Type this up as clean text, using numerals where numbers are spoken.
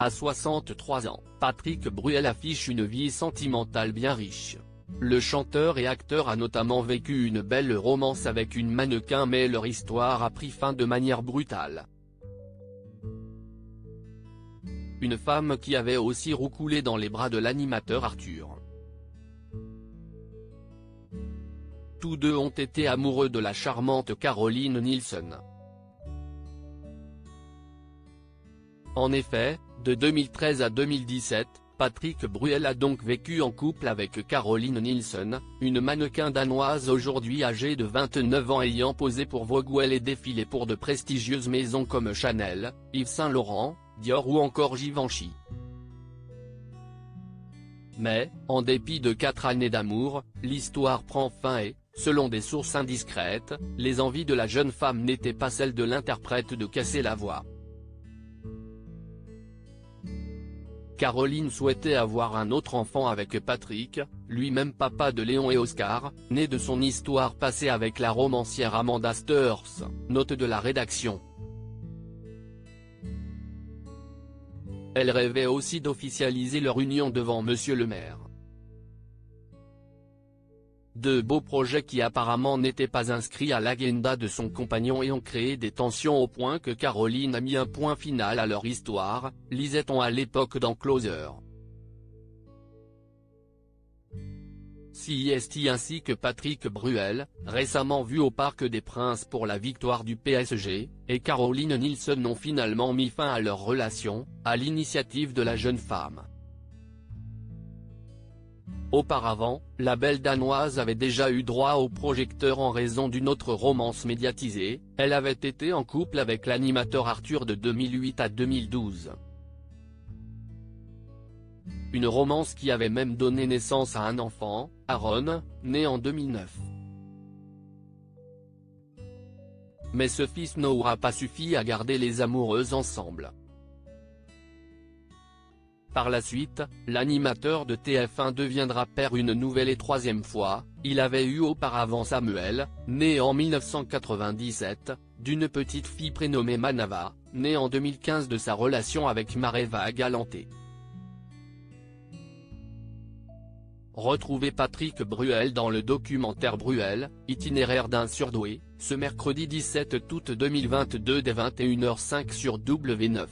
À 63 ans, Patrick Bruel affiche une vie sentimentale bien riche. Le chanteur et acteur a notamment vécu une belle romance avec une mannequin, mais leur histoire a pris fin de manière brutale. Une femme qui avait aussi roucoulé dans les bras de l'animateur Arthur. Tous deux ont été amoureux de la charmante Caroline Nielsen. En effet, de 2013 à 2017, Patrick Bruel a donc vécu en couple avec Caroline Nielsen, une mannequin danoise aujourd'hui âgée de 29 ans ayant posé pour Vogue et défilé pour de prestigieuses maisons comme Chanel, Yves Saint Laurent, Dior ou encore Givenchy. Mais, en dépit de 4 années d'amour, l'histoire prend fin et, selon des sources indiscrètes, les envies de la jeune femme n'étaient pas celles de l'interprète de casser la voix. Caroline souhaitait avoir un autre enfant avec Patrick, lui-même papa de Léon et Oscar, né de son histoire passée avec la romancière Amanda Steurs, note de la rédaction. Elle rêvait aussi d'officialiser leur union devant Monsieur le maire. De beaux projets qui apparemment n'étaient pas inscrits à l'agenda de son compagnon et ont créé des tensions au point que Caroline a mis un point final à leur histoire, lisait-on à l'époque dans Closer. CIST ainsi que Patrick Bruel, récemment vu au Parc des Princes pour la victoire du PSG, et Caroline Nielsen ont finalement mis fin à leur relation, à l'initiative de la jeune femme. Auparavant, la belle danoise avait déjà eu droit aux projecteurs en raison d'une autre romance médiatisée, elle avait été en couple avec l'animateur Arthur de 2008 à 2012. Une romance qui avait même donné naissance à un enfant, Aaron, né en 2009. Mais ce fils n'aura pas suffi à garder les amoureux ensemble. Par la suite, l'animateur de TF1 deviendra père une nouvelle et troisième fois. Il avait eu auparavant Samuel, né en 1997, d'une petite fille prénommée Manava, née en 2015 de sa relation avec Mareva Galanté. Retrouvez Patrick Bruel dans le documentaire Bruel, itinéraire d'un surdoué, ce mercredi 17 août 2022 dès 21h05 sur W9.